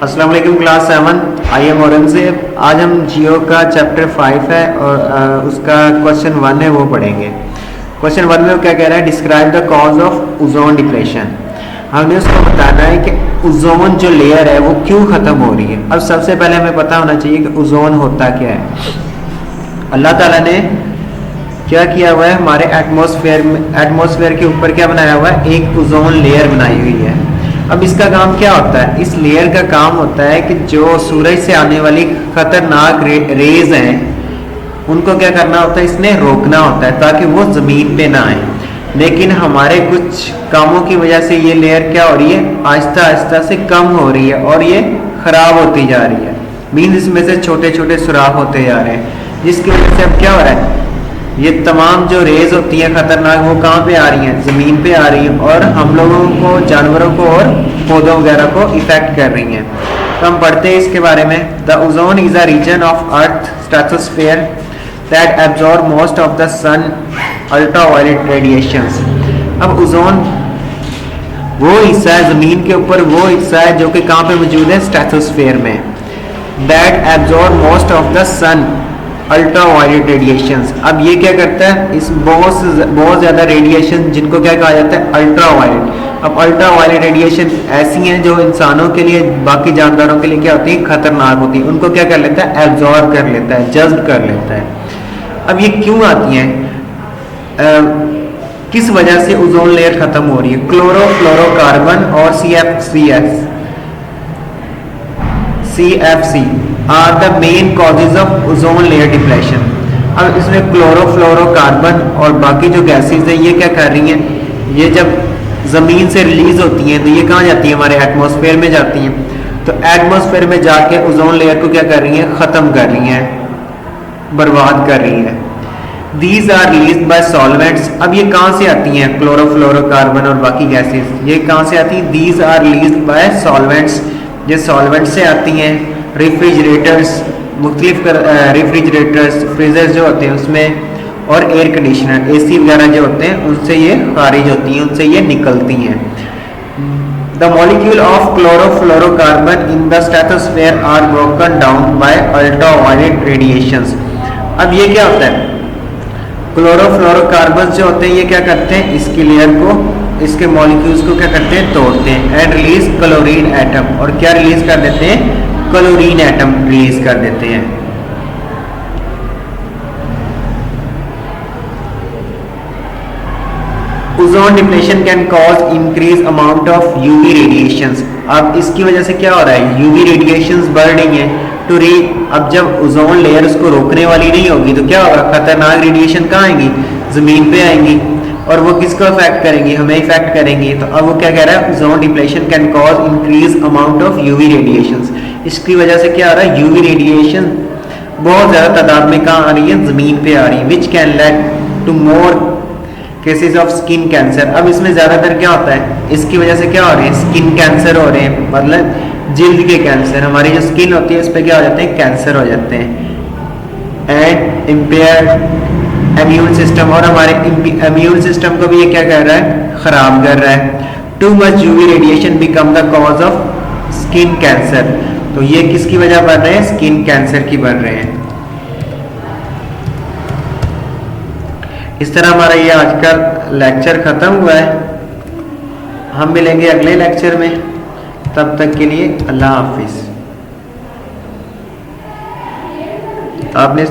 अस्सलाम वालेकुम class 7। I am Aurangzeb. आज हम जियो का चैप्टर 5 है और उसका क्वेश्चन 1 है, वो पढ़ेंगे। क्वेश्चन 1 में वो क्या कह रहा है, describe the cause of ozone depletion. हमने उसको बताना है कि ओजोन जो लेयर है वो क्यों ख़त्म हो रही है। अब सबसे पहले हमें पता होना चाहिए कि ओजोन होता क्या है। अल्लाह ताला ने क्या किया हुआ है, हमारे एटमॉस्फेयर के ऊपर क्या बनाया हुआ है, एक ओजोन लेयर बनाई हुई है। अब इसका काम क्या होता है, इस लेयर का काम होता है कि जो सूरज से आने वाली खतरनाक रेज हैं उनको क्या करना होता है, इसने रोकना होता है ताकि वो ज़मीन पे ना आए। लेकिन हमारे कुछ कामों की वजह से ये लेयर क्या हो रही है, आहिस्ता आहिस्ता से कम हो रही है और ये ख़राब होती जा रही है। मीन्स इसमें से छोटे छोटे सुराख होते जा रहे हैं, जिसकी वजह से अब क्या हो रहा है, ये तमाम जो रेज होती हैं खतरनाक, वो कहाँ पे आ रही हैं, ज़मीन पे आ रही हैं और हम लोगों को, जानवरों को और पौधों वगैरह को इफेक्ट कर रही हैं। तो हम पढ़ते हैं इसके बारे में। The ozone is a region of earth stratosphere that absorb most of the sun ultraviolet radiations. अब ओजोन वो हिस्सा है ज़मीन के ऊपर, वो हिस्सा है जो कि कहाँ पे मौजूद है, स्ट्रेटोस्फेयर में। That absorb most of the sun ultraviolet radiations. अब ये क्या करता है, इस बहुत ज़्यादा रेडिएशन जिनको क्या कहा जाता है, अल्ट्रावायलेट। अब अल्ट्रावायलेट रेडिएशन ऐसी हैं जो इंसानों के लिए, बाकी जानदारों के लिए क्या होती है, खतरनाक होती है। उनको क्या कर लेता है, एब्जॉर्ब कर लेता है, जज्ब कर लेता है। अब ये क्यों आती हैं, किस वजह से ओजोन लेयर खत्म हो रही है। क्लोरोफ्लोरोकार्बन और CFC are the main causes of ozone layer depletion। अब इसमें क्लोरोफ्लोरोकार्बन और बाकी जो गैसेज हैं ये क्या कर रही हैं, ये जब ज़मीन से रिलीज होती हैं तो ये कहाँ जाती हैं, हमारे एटमॉस्फेयर में जाती हैं। तो एटमॉस्फेयर में जाके ओजोन लेयर को क्या कर रही हैं, ख़त्म कर रही हैं, बर्बाद कर रही हैं। These are released by solvents। अब ये कहाँ से आती हैं, क्लोरोफ्लोरोकार्बन और बाकी गैसेज, ये कहाँ से आती हैं, These are released by solvents। ये सॉल्वेंट से आती हैं। रेफ्रिजरेटर्स, मुख्तलिफ रेफ्रिजरेटर्स, फ्रीजर्स जो होते हैं उसमें, और एयर कंडीशनर, AC वगैरह जो होते हैं उनसे ये खारिज होती हैं, उनसे ये निकलती हैं। The molecule of chlorofluorocarbon in the stratosphere are broken down by ultraviolet radiations. अब ये क्या होता है, क्लोरोफ्लोरोकार्बन जो होते हैं ये क्या करते हैं, इसकी लेयर को, इसके मॉलिक्यूल्स को क्या करते हैं, तोड़ते हैं। एंड रिलीज क्लोरीन एटम, और क्या रिलीज कर देते हैं, क्लोरीन एटम रिलीज कर देते हैं। Ozone depletion can cause increase amount of UV radiations. अब इसकी वजह से क्या हो रहा है, यूवी रेडिएशंस बढ़ रही हैं टू री। अब जब ओजोन लेयर उसको रोकने वाली नहीं होगी तो क्या होगा, खतरनाक रेडिएशन कहाँ आएंगी, ज़मीन पे आएंगी, और वो किसको इफेक्ट करेंगी, हमें इफेक्ट करेंगी। तो अब वो क्या कह रहा है, ozone depletion can cause increase amount of UV radiations. इसकी वजह से क्या आ रहा है, यूवी रेडिएशन बहुत ज़्यादा तादाद में कहाँ आ रही है, ज़मीन पे आ रही है। Which can lead to more cases of skin cancer. अब इसमें ज़्यादातर क्या होता है, इसकी वजह से क्या हो रहे हैं, स्किन कैंसर हो रहे हैं, मतलब जिल्द के कैंसर, हमारी जो स्किन होती है उस पर क्या हो जाते हैं, कैंसर हो जाते हैं। एंड इम्पेयर्ड इम्यून सिस्टम, और हमारे इम्यून सिस्टम को भी ये क्या कर रहा है, ख़राब कर रहा है। Too much UV radiation become the cause of skin cancer. तो ये किसकी वजह बन रहे हैं, स्किन कैंसर की बन रहे हैं। इस तरह हमारा ये आज का लेक्चर ख़त्म हुआ है। हम मिलेंगे अगले लेक्चर में, तब तक के लिए अल्लाह हाफिज़। आपने